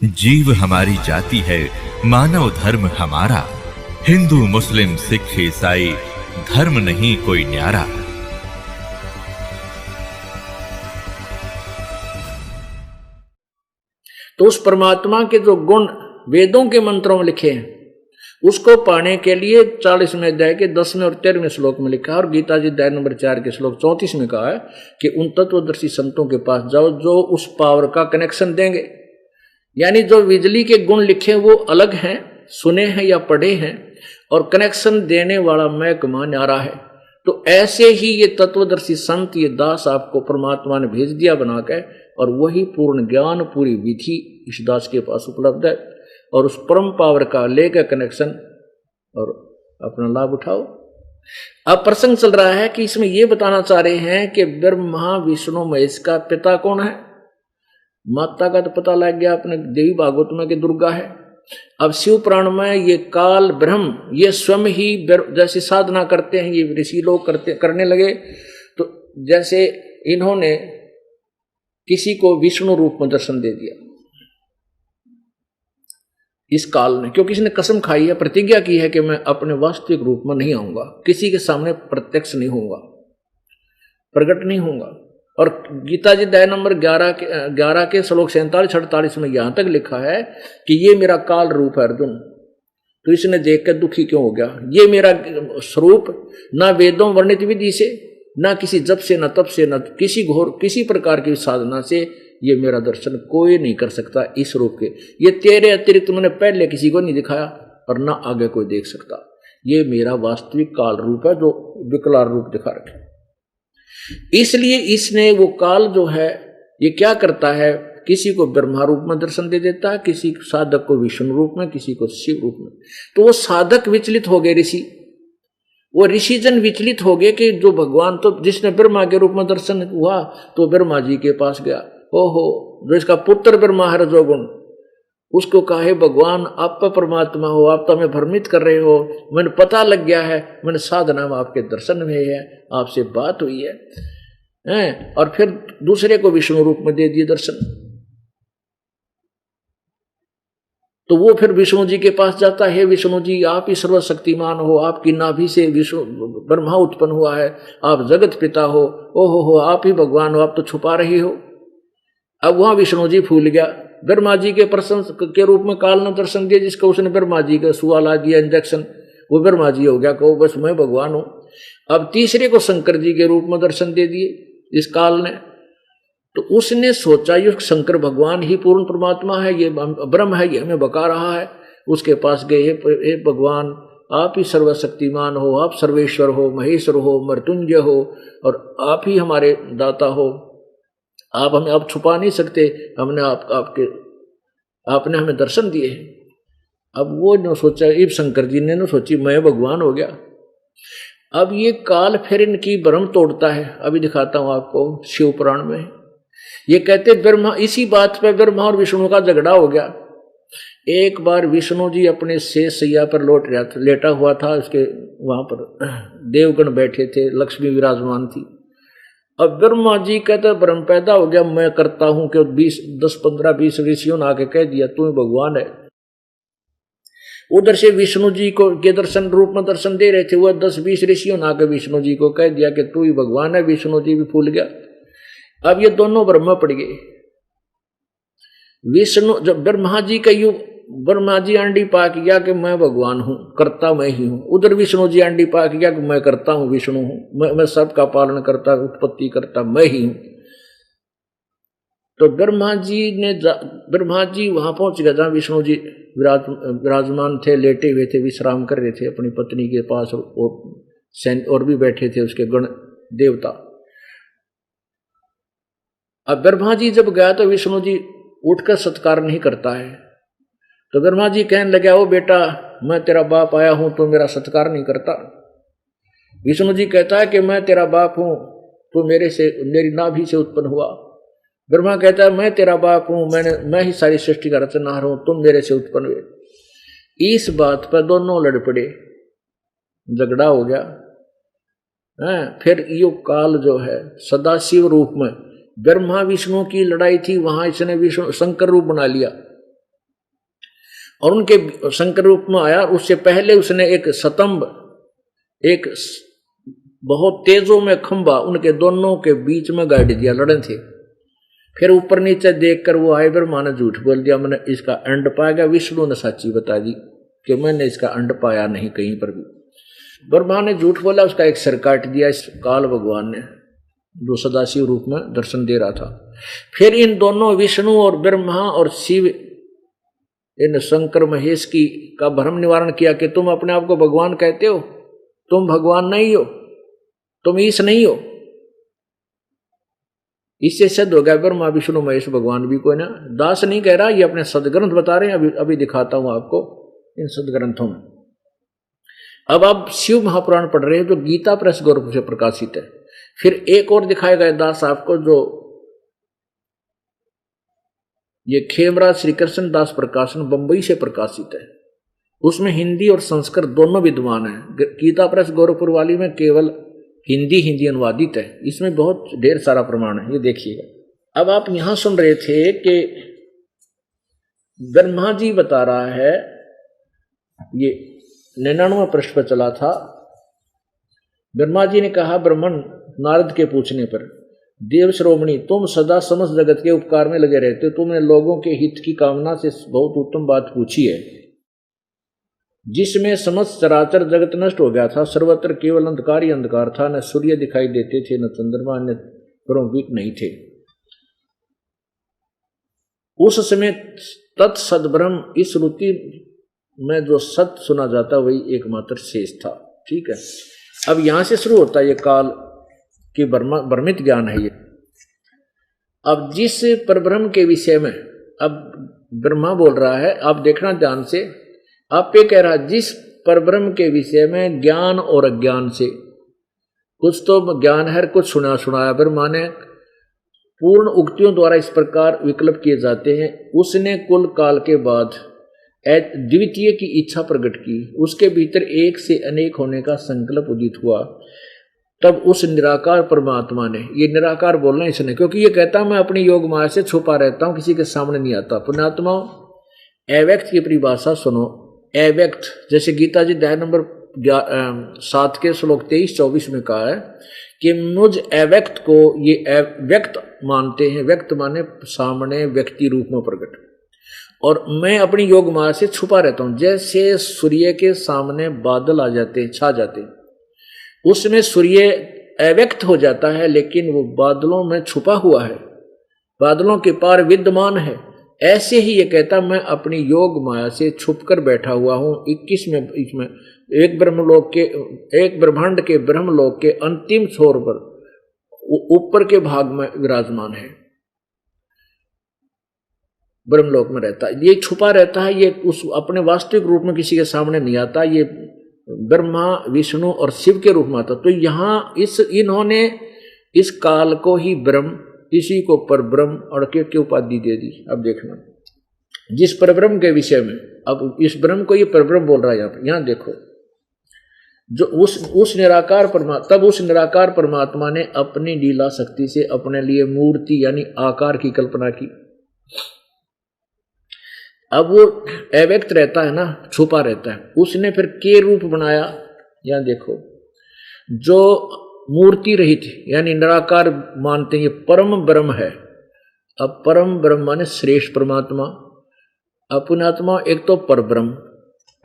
जीव हमारी जाति है, मानव धर्म हमारा। हिंदू मुस्लिम सिख ईसाई धर्म नहीं कोई न्यारा। तो उस परमात्मा के जो गुण वेदों के मंत्रों में लिखे हैं उसको पाने के लिए 40वें अध्याय के 10वें और 13वें श्लोक में लिखा है, और गीता जी अध्याय नंबर 4 के श्लोक 34 में कहा है कि उन तत्वदर्शी संतों के पास जाओ जो उस पावर का कनेक्शन देंगे। यानी जो बिजली के गुण लिखे वो अलग हैं, सुने हैं या पढ़े हैं, और कनेक्शन देने वाला महकमा न्यारा है। तो ऐसे ही ये तत्वदर्शी संत, ये दास आपको परमात्मा ने भेज दिया बना के, और वही पूर्ण ज्ञान पूरी विधि इस दास के पास उपलब्ध है, और उस परम पावर का लेकर कनेक्शन और अपना लाभ उठाओ। अब प्रसंग चल रहा है कि इसमें यह बताना चाह रहे हैं कि ब्रह्मा विष्णु महेश का पिता कौन है। माता का तो पता लग गया अपने देवी भागवत में कि दुर्गा है। अब शिव पुराण में ये काल ब्रह्म ये स्वयं ही जैसे साधना करते हैं, ये ऋषि लोग करने लगे। तो जैसे इन्होंने किसी को विष्णु रूप में दर्शन दे दिया इस काल ने, क्योंकि इसने कसम खाई है, प्रतिज्ञा की है कि मैं अपने वास्तविक रूप में नहीं आऊंगा, किसी के सामने प्रत्यक्ष नहीं होऊंगा, प्रकट नहीं होऊंगा। और गीता जी अध्याय नंबर 11 के श्लोक 47-48 में यहां तक लिखा है कि ये मेरा काल रूप है अर्जुन, तो इसने देख कर दुखी क्यों हो गया। ये मेरा स्वरूप ना वेदों वर्णित विधि से, ना किसी जप से, न तप से, न किसी प्रकार की साधना से ये मेरा दर्शन कोई नहीं कर सकता इस रूप के। ये तेरे अतिरिक्त मैंने पहले किसी को नहीं दिखाया और ना आगे कोई देख सकता। ये मेरा वास्तविक काल रूप है जो विकराल रूप दिखा रखे। इसलिए इसने वो काल जो है ये क्या करता है, किसी को ब्रह्मा रूप में दर्शन दे देता है, किसी साधक को विष्णु रूप में, किसी को शिव रूप में। तो वो साधक विचलित हो गए, ऋषि वो ऋषिजन विचलित हो गए कि जो भगवान, तो जिसने ब्रह्मा के रूप में दर्शन हुआ तो ब्रह्मा जी के पास गया। ओहो, जो इसका पुत्र ब्रह्मा है रजोगुण, उसको कहे भगवान आप परमात्मा हो, आप तो हमें भ्रमित कर रहे हो, मैंने पता लग गया है, मैंने साधना में आपके दर्शन हुए है, आपसे बात हुई है। और फिर दूसरे को विष्णु रूप में दे दिए दर्शन। तो वो फिर विष्णु जी के पास जाता है, विष्णु जी आप ही सर्वशक्तिमान हो, आपकी नाभि से विष्णु ब्रह्मा उत्पन्न हुआ है, आप जगत पिता हो, ओहो आप ही भगवान हो, आप तो छुपा रही हो। अब वहां विष्णु जी फूल गया, ब्रह्मा जी के प्रशंस के रूप में काल ने दर्शन दिया, जिसको उसने ब्रह्मा जी का सुवाला दिया इंजेक्शन, वो ब्रह्मा जी हो गया, कहो बस मैं भगवान हूं। अब तीसरे को शंकर जी के रूप में दर्शन दे दिए इस काल ने। तो उसने सोचा ये शंकर भगवान ही पूर्ण परमात्मा है, ये ब्रह्म है, ये हमें बका रहा है। उसके पास गए, हे भगवान आप ही सर्वशक्तिमान हो, आप सर्वेश्वर हो, महेश्वर हो, मृत्युंजय हो, और आप ही हमारे दाता हो, आप हमें अब छुपा नहीं सकते, हमने आपने हमें दर्शन दिए हैं। अब वो ने सोचा, इब शंकर जी ने सोची मैं भगवान हो गया। अब ये काल फिर इनकी भ्रम तोड़ता है, अभी दिखाता हूं आपको शिव पुराण में। ये कहते ब्रह्मा, इसी बात पे ब्रह्मा और विष्णु का झगड़ा हो गया। एक बार विष्णु जी अपने शेष सैया पर लेटा हुआ था, उसके वहां पर देवगण बैठे थे, लक्ष्मी विराजमान थी। अब ब्रह्मा जी कहते भ्रम पैदा हो गया, मैं करता हूं कि 10-15-20 ऋषियों ने आके कह दिया तू भगवान है। उधर से विष्णु जी को के दर्शन रूप में दर्शन दे रहे थे, वह 10-20 ऋषियों ने आके विष्णु जी को कह दिया कि तू ही भगवान है। विष्णु जी भी फूल गया। अब ये दोनों ब्रह्मा पड़ गए। विष्णु जब ब्रह्मा जी का युग, ब्रह्मा जी अंडी पा किया कि मैं भगवान हूं, करता मैं ही हूं। उधर विष्णु जी अंडी पा किया कि मैं करता हूं, विष्णु हूं, मैं सबका पालन करता, उत्पत्ति करता मैं ही हूं। तो ब्रह्मा जी वहां पहुंच गया जहां विष्णु जी विराजमान थे, लेटे हुए थे, विश्राम कर रहे थे अपनी पत्नी के पास, और भी बैठे थे उसके गण देवता। अब ब्रह्मा जी जब गया तो विष्णु जी उठकर सत्कार नहीं करता है। तो ब्रह्मा जी कहने लगे, ओ बेटा मैं तेरा बाप आया हूं, तो मेरा सत्कार नहीं करता। विष्णु जी कहता है कि मैं तेरा बाप हूं, तो मेरी नाभि से उत्पन्न हुआ। ब्रह्मा कहता है मैं तेरा बाप हूं, मैं ही सारी सृष्टि का रचनहार हूं, तुम मेरे से उत्पन्न हुए। इस बात पर दोनों लड़ पड़े, झगड़ा हो गया। फिर यो काल जो है सदाशिव रूप में, ब्रह्मा विष्णु की लड़ाई थी, वहां इसने विष्णु शंकर रूप बना लिया। और उनके शंकर रूप में आया। उससे पहले उसने एक स्तंभ, एक बहुत तेजों में खंभा उनके दोनों के बीच में गाड़ दिया, लड़े थे। फिर ऊपर नीचे देखकर वो आए, ब्रह्मा ने झूठ बोल दिया, मैंने इसका अंड पाया गया। विष्णु ने सच्ची बता दी कि मैंने इसका अंड पाया नहीं कहीं पर भी। ब्रह्मा ने झूठ बोला, उसका एक सिर काट दिया इस काल भगवान ने, जो सदाशिव रूप में दर्शन दे रहा था। फिर इन दोनों विष्णु और ब्रह्मा और शिव, इन शंकर महेश की का भ्रम निवारण किया कि तुम अपने आप को भगवान कहते हो, तुम भगवान नहीं हो, तुम ईश नहीं हो। इससे सिद्ध हो गया ब्रह्मा विष्णु महेश भगवान भी कोई ना। दास नहीं कह रहा, ये अपने सदग्रंथ बता रहे हैं। अभी दिखाता हूं आपको इन सदग्रंथों में। अब आप शिव महापुराण पढ़ रहे हैं जो गीता प्रेस गोरखपुर से प्रकाशित है। फिर एक और दिखाया गया दास आपको, जो ये खेमराज श्री कृष्ण दास प्रकाशन बंबई से प्रकाशित है। उसमें हिंदी और संस्कृत दोनों विद्वान हैं। गीता प्रेस गोरखपुर वाली में केवल हिंदी अनुवादित है। इसमें बहुत ढेर सारा प्रमाण है, ये देखिएगा। अब आप यहां सुन रहे थे कि ब्रह्मा जी बता रहा है, ये 99वां पृष्ठ पर चला था। ब्रह्मा जी ने कहा ब्राह्मण नारद के पूछने पर, देव श्रोमणी, तुम सदा समस्त जगत के उपकार में लगे रहते हो, तुमने लोगों के हित की कामना से बहुत उत्तम बात पूछी है। जिसमें समस्त चराचर जगत नष्ट हो गया था, सर्वत्र केवल अंधकार ही अंधकार था, न सूर्य दिखाई देते थे, न चंद्रमा, न ब्रह्मवीक नहीं थे। उस समय तत्सद्ब्रह्म, इस श्रुति में जो सत्य सुना जाता वही एकमात्र शेष था। ठीक है, अब यहां से शुरू होता है ये काल की भ्रमित ज्ञान है ये। अब जिस परब्रह्म के विषय में अब ब्रह्मा बोल रहा है, आप देखना ध्यान से। आप पे कह रहा, जिस परब्रह्म के विषय में ज्ञान और अज्ञान से, कुछ तो ज्ञान है, कुछ सुनाया ब्रह्मा ने, पूर्ण उक्तियों द्वारा इस प्रकार विकल्प किए जाते हैं। उसने कुल काल के बाद द्वितीय की इच्छा प्रकट की, उसके भीतर एक से अनेक होने का संकल्प उदित हुआ। तब उस निराकार परमात्मा ने, ये निराकार बोलना इसने, क्योंकि ये कहता मैं अपनी योग माया से छुपा रहता हूं, किसी के सामने नहीं आता। पुण्यात्मा, अव्यक्त की परिभाषा सुनो। अव्यक्त, जैसे गीता जी अध्याय नंबर 7 के श्लोक 23-24 में कहा है कि मुझ अव्यक्त को ये व्यक्त मानते हैं। व्यक्त माने सामने व्यक्ति रूप में प्रकट, और मैं अपनी योग माया से छुपा रहता हूं। जैसे सूर्य के सामने बादल आ जाते हैं, छा जाते हैं, उसमें सूर्य अव्यक्त हो जाता है, लेकिन वो बादलों में छुपा हुआ है, बादलों के पार विद्यमान है। ऐसे ही ये कहता मैं अपनी योग माया से छुपकर बैठा हुआ हूं। 21 में इसमें एक ब्रह्मलोक के, एक ब्रह्मांड के ब्रह्मलोक के अंतिम छोर पर ऊपर के भाग में विराजमान है, ब्रह्मलोक में रहता है। ये छुपा रहता है, ये उस अपने वास्तविक रूप में किसी के सामने नहीं आता। ये ब्रह्मा विष्णु और शिव के रूप में आता। तो यहाँ इन्होंने इस काल को ही ब्रह्म, इसी को परब्रह्म और के उपाधि दे दी। अब देखना, जिस परब्रह्म के विषय में, अब इस ब्रह्म को ये परब्रह्म बोल रहा है यहाँ देखो, जो उस निराकार परमात्मा, तब उस निराकार परमात्मा ने अपनी लीला शक्ति से अपने लिए मूर्ति यानी आकार की कल्पना की। अब वो अव्यक्त रहता है ना, छुपा रहता है, उसने फिर के रूप बनाया। यहां देखो, जो मूर्ति रहित यानी निराकार मानते हैं, ये परम ब्रह्म है। अब परम ब्रह्म माने श्रेष्ठ परमात्मा, अपनात्मा, एक तो परब्रह्म।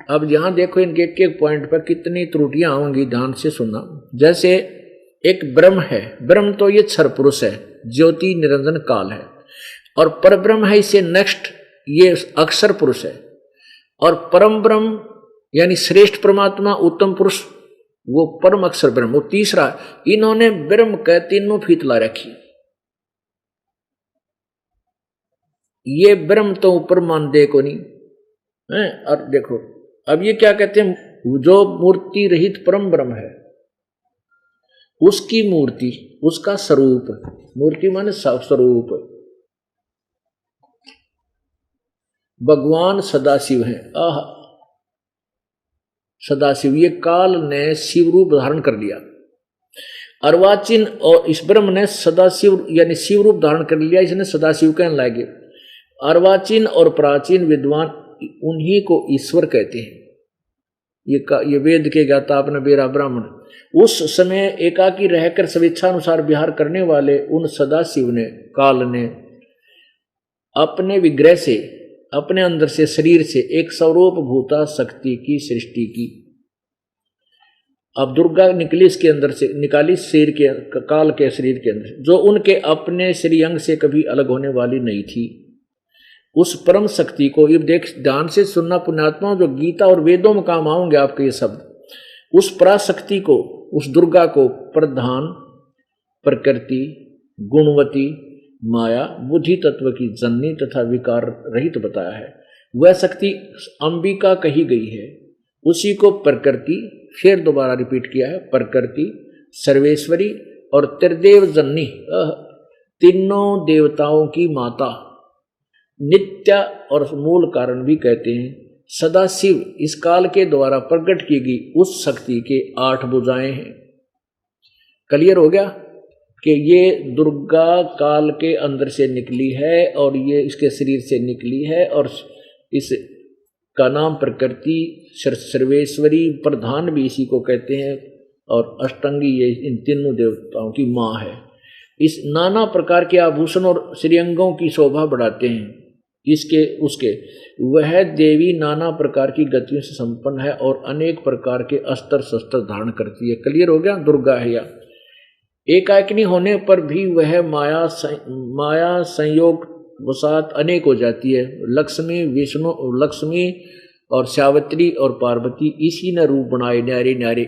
अब यहां देखो इनके एक एक पॉइंट पर कितनी त्रुटियां होंगी, ध्यान से सुनना। जैसे एक ब्रह्म है, ब्रह्म तो ये क्षर पुरुष है, ज्योति निरंजन काल है, और परब्रह्म है इससे नेक्स्ट, ये अक्षर पुरुष है। और परम ब्रह्म यानी श्रेष्ठ परमात्मा, उत्तम पुरुष, वो परम अक्षर ब्रह्म, वो तीसरा। इन्होंने ब्रह्म के तीनों फीत ला रखी। ये ब्रह्म तो ऊपर मान दे को नहीं है। और देखो अब ये क्या कहते हैं, जो मूर्ति रहित परम ब्रह्म है, उसकी मूर्ति, उसका स्वरूप, मूर्ति माने स्वरूप, भगवान सदाशिव है। आह, सदाशिव, ये काल ने शिव रूप धारण कर लिया। अर्वाचीन और इस ब्रह्म ने सदाशिव यानी शिव रूप धारण कर लिया, इसने सदाशिव कहने लगे। अर्वाचीन और प्राचीन विद्वान उन्हीं को ईश्वर कहते हैं। ये वेद के ज्ञाता आपने बेरा ब्राह्मण। उस समय एकाकी रहकर स्वेच्छानुसार विहार करने वाले उन सदाशिव ने, काल ने अपने विग्रह से, अपने अंदर से, शरीर से एक स्वरूप भूता शक्ति की सृष्टि की। अब दुर्गा निकली इसके अंदर से, निकाली शरीर के, काल के शरीर के अंदर, जो उनके अपने श्रीअंग से कभी अलग होने वाली नहीं थी। उस परम शक्ति को, ये देख ध्यान से सुनना पुण्यात्मा, जो गीता और वेदों में काम आएंगे आपके ये शब्द, उस पराशक्ति को, उस दुर्गा को प्रधान, प्रकृति, गुणवती, माया, बुद्धि तत्व की जननी तथा विकार रहित बताया है। वह शक्ति अंबिका कही गई है। उसी को प्रकृति, फिर दोबारा रिपीट किया है, प्रकृति, सर्वेश्वरी और त्रिदेव जननी, तीनों देवताओं की माता, नित्य और मूल कारण भी कहते हैं। सदाशिव इस काल के द्वारा प्रकट की गई उस शक्ति के 8 भुजाएं हैं। क्लियर हो गया कि ये दुर्गा काल के अंदर से निकली है और ये इसके शरीर से निकली है, और इस का नाम प्रकृति, सर्वेश्वरी, प्रधान भी इसी को कहते हैं, और अष्टंगी ये इन तीनों देवताओं की माँ है। इस नाना प्रकार के आभूषण और श्रीअंगों की शोभा बढ़ाते हैं। इसके उसके वह देवी नाना प्रकार की गतियों से संपन्न है और अनेक प्रकार के अस्त्र शस्त्र धारण करती है। क्लियर हो गया, दुर्गा है या एकाकिनी होने पर भी वह माया संयोग वसात अनेक हो जाती है। लक्ष्मी, विष्णु, लक्ष्मी और सावित्री और पार्वती इसी ने रूप बनाए न्यारे न्यारे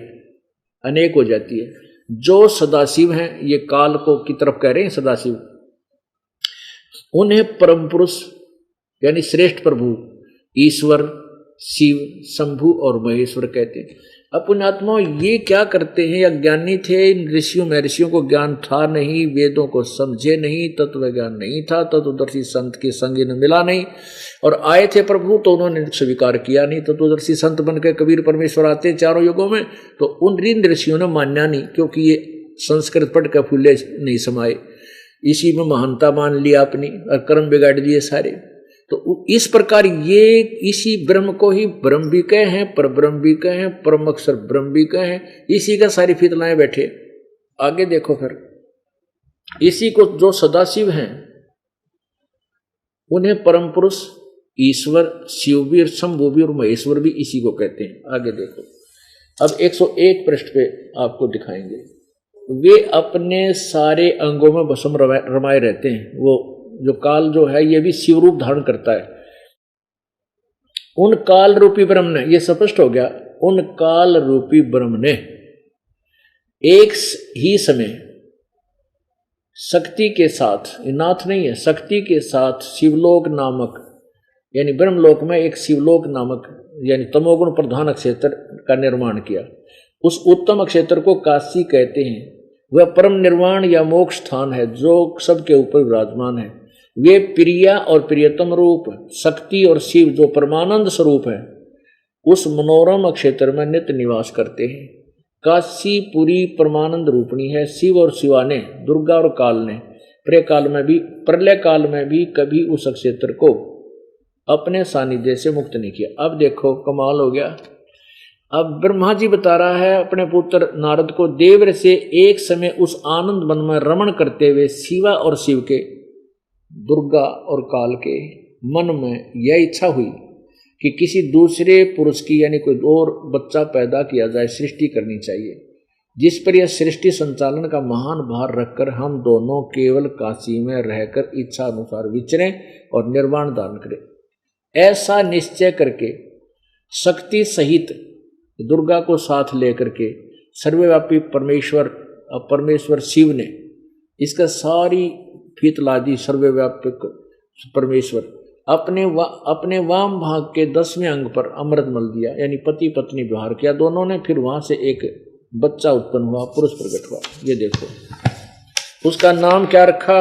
अनेक हो जाती है। जो सदाशिव हैं, ये काल को की तरफ कह रहे हैं सदाशिव, उन्हें परम पुरुष यानी श्रेष्ठ प्रभु, ईश्वर, शिव, शंभु और महेश्वर कहते हैं। पुण्यात्मा ये क्या करते हैं? अज्ञानी थे, इन ऋषियों महर्षियों को ज्ञान था नहीं, वेदों को समझे नहीं, तत्व ज्ञान नहीं था, तत्वदर्शी संत के संग इन्हें मिला नहीं, और आए थे प्रभु तो उन्होंने स्वीकार किया नहीं। तत्वदर्शी संत बन के कबीर परमेश्वर आते चारों युगों में, तो उन ऋषियों ने मान्या नहीं, क्योंकि ये संस्कृत पढ़ के फूले नहीं समाये, इसी में महानता मान लिया अपनी और कर्म बिगाड़ दिए सारे। तो इस प्रकार ये इसी ब्रह्म को ही ब्रह्म भी कहे हैं, पर ब्रह्म भी कहे हैं, परम अक्षर ब्रह्म भी कहे हैं, इसी का सारी फितलाएं बैठे। आगे देखो फिर, इसी को जो सदाशिव हैं उन्हें परम पुरुष, ईश्वर, शिव भी, शंभु भी और महेश्वर भी इसी को कहते हैं। आगे देखो, अब 101 पृष्ठ पे आपको दिखाएंगे। वे अपने सारे अंगों में भस्म रमाए रहते हैं। वो जो काल जो है ये भी शिव रूप धारण करता है। उन काल रूपी ब्रह्म ने, ये स्पष्ट हो गया, उन काल रूपी ब्रह्म ने एक ही समय शक्ति के साथ, नाथ नहीं है, शक्ति के साथ शिवलोक नामक यानी ब्रह्मलोक में एक शिवलोक नामक यानी तमोगुण प्रधान क्षेत्र का निर्माण किया। उस उत्तम क्षेत्र को काशी कहते हैं। वह परम निर्वाण या मोक्ष स्थान है जो सबके ऊपर विराजमान है। वे प्रिया और प्रियतम रूप शक्ति और शिव जो परमानंद स्वरूप है उस मनोरम क्षेत्र में नित्य निवास करते हैं। काशी पूरी परमानंद रूपणी है। शिव और शिवा ने, दुर्गा और काल ने प्रलय काल में भी कभी उस क्षेत्र को अपने सानिध्य से मुक्त नहीं किया। अब देखो कमाल हो गया। अब ब्रह्मा जी बता रहा है अपने पुत्र नारद को, देवर से एक समय उस आनंद वन में रमण करते हुए शिवा और शिव के, दुर्गा और काल के मन में यह इच्छा हुई कि किसी दूसरे पुरुष की यानी कोई और बच्चा पैदा किया जाए, सृष्टि करनी चाहिए, जिस पर यह सृष्टि संचालन का महान भार रखकर हम दोनों केवल काशी में रहकर इच्छा अनुसार विचरें और निर्वाण दान करें। ऐसा निश्चय करके शक्ति सहित दुर्गा को साथ लेकर के सर्वव्यापी परमेश्वर शिव ने इसका सारी फीतलादी सर्वव्यापक परमेश्वर अपने वाम भाग के 10वें अंग पर अमृत मल दिया, यानी पति पत्नी विवाह किया दोनों ने। फिर वहां से एक बच्चा उत्पन्न हुआ, पुरुष प्रकट हुआ। ये देखो उसका नाम क्या रखा?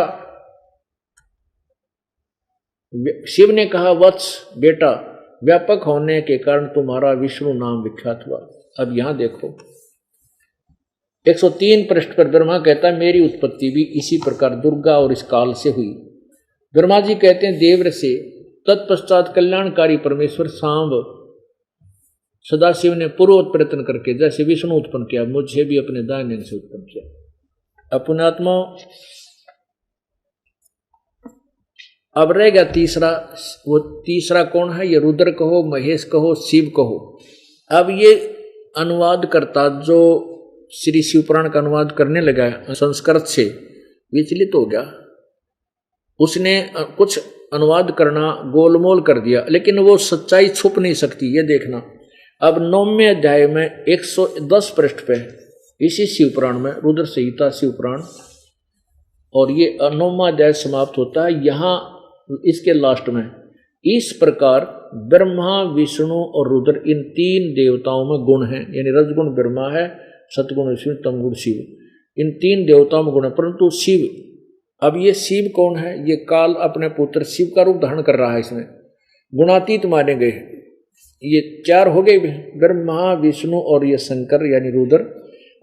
शिव ने कहा, वत्स बेटा, व्यापक होने के कारण तुम्हारा विष्णु नाम विख्यात हुआ। अब यहां देखो 103 पृष्ठ पर ब्रह्मा कहता है, मेरी उत्पत्ति भी इसी प्रकार दुर्गा और इस काल से हुई। ब्रह्मा जी कहते हैं, देवर से तत्पश्चात कल्याणकारी परमेश्वर सांब सदाशिव ने पूर्वोत्तर प्रयत्न करके जैसे विष्णु उत्पन्न किया, मुझे भी अपने दाहिने अंग से उत्पन्न किया। अपनात्मा अब रह गया तीसरा। वो तीसरा कौन है? ये रुद्र कहो, महेश कहो, शिव कहो। अब ये अनुवाद करता जो श्री शिव पुराण का अनुवाद करने लगा संस्कृत से विचलित हो गया, उसने कुछ अनुवाद करना गोलमोल कर दिया, लेकिन वो सच्चाई छुप नहीं सकती। ये देखना, अब 9वें अध्याय में 110 पृष्ठ पे इसी शिव पुराण में, रुद्र संहिता शिव पुराण, और ये 9वां अध्याय समाप्त होता है। यहाँ इसके लास्ट में इस प्रकार ब्रह्मा, विष्णु और रुद्र इन तीन देवताओं में गुण हैं, यानी रजगुण ब्रह्मा है, सतगुण विष्णु, तमगुण शिव। इन तीन देवताओं में गुण है, परंतु शिव, अब ये शिव कौन है? ये काल अपने पुत्र शिव का रूप धारण कर रहा है। इसमें गुणातीत माने गए। ये चार हो गए, ब्रह्मा, विष्णु और ये शंकर यानी रुद्र,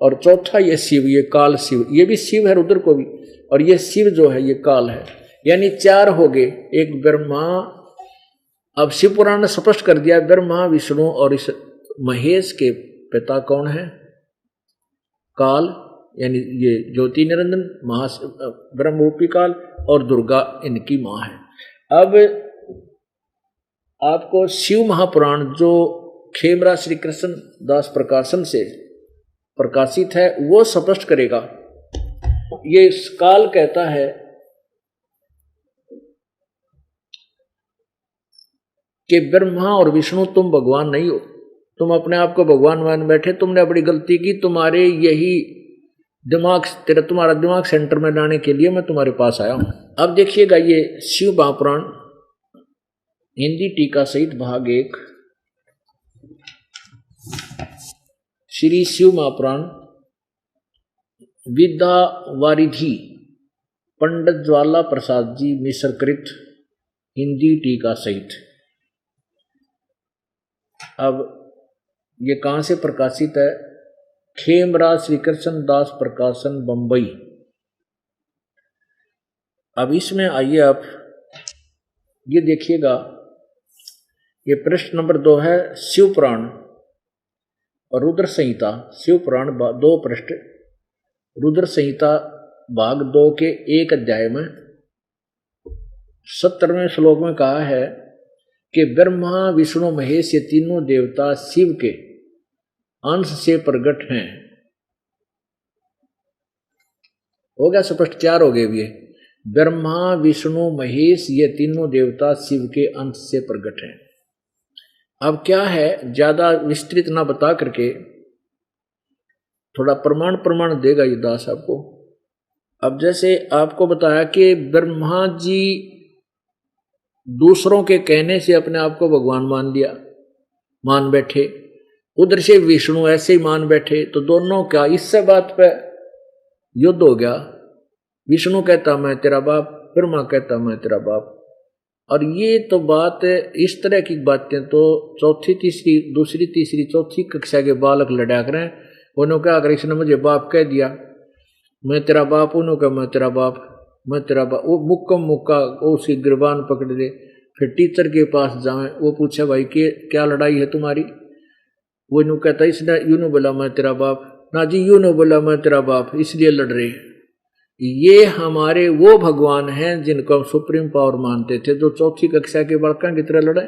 और चौथा ये शिव, ये काल शिव। ये भी शिव है रुद्र को भी, और ये शिव जो है ये काल है, यानी चार हो गए। एक ब्रह्मा, अब शिव पुराण ने स्पष्ट कर दिया ब्रह्मा, विष्णु और इस महेश के पिता कौन है? काल, यानी ये ज्योति निरंजन महा ब्रह्मरूपी काल, और दुर्गा इनकी माँ है। अब आपको शिव महापुराण जो खेमरा श्री कृष्ण दास प्रकाशन से प्रकाशित है वो स्पष्ट करेगा। ये काल कहता है कि ब्रह्मा और विष्णु तुम भगवान नहीं हो, तुम अपने आप को भगवान मान बैठे, तुमने बड़ी गलती की, तुम्हारे यही तुम्हारा दिमाग सेंटर में लाने के लिए मैं तुम्हारे पास आया हूं। अब देखिएगा ये शिव महापुराण हिंदी टीका सहित भाग 1, श्री शिव महापुराण विद्या वारिधि पंडित ज्वाला प्रसाद जी मिश्र कृत हिंदी टीका सहित। अब ये कहाँ से प्रकाशित है? खेमराज श्री कृष्ण दास प्रकाशन बंबई। अब इसमें आइए आप ये देखिएगा, ये पृष्ठ नंबर 2 है, शिव पुराण और रुद्र संहिता। शिव पुराण 2 पृष्ठ, रुद्र संहिता भाग 2 के 1 अध्याय में 17वें श्लोक में कहा है कि ब्रह्मा, विष्णु, महेश ये तीनों देवता शिव के अंश से प्रकट हैं। हो गया स्पष्ट, 4 हो गए। ये ब्रह्मा, विष्णु, महेश ये तीनों देवता शिव के अंश से प्रकट हैं। अब क्या है, ज्यादा विस्तृत ना बता करके थोड़ा प्रमाण देगा ये दास आपको। अब जैसे आपको बताया कि ब्रह्मा जी दूसरों के कहने से अपने आप को भगवान मान बैठे, उधर से विष्णु ऐसे ही मान बैठे, तो दोनों का इससे बात पे युद्ध हो गया। विष्णु कहता मैं तेरा बाप, ब्रह्मा कहता मैं तेरा बाप। और ये तो बात, इस तरह की बातें तो चौथी तीसरी चौथी कक्षा के बालक लड़ा करें। उन्होंने कहा अगर इसने मुझे बाप कह दिया, मैं तेरा बाप, उन्होंने कहा मैं तेरा बाप, मैं तेरा बाप। वो मुक्का वो उसकी गिरबान पकड़ दे, फिर टीचर के पास जाए, वो पूछे भाई के क्या लड़ाई है तुम्हारी? वो यूँ कहता इसने यूँ बोला मैं तेरा बाप, ना जी यूँ बोला मैं तेरा बाप, इसलिए लड़ रहे। ये हमारे वो भगवान हैं जिनको हम सुप्रीम पावर मानते थे, जो चौथी कक्षा के बालकों की तरह लड़े।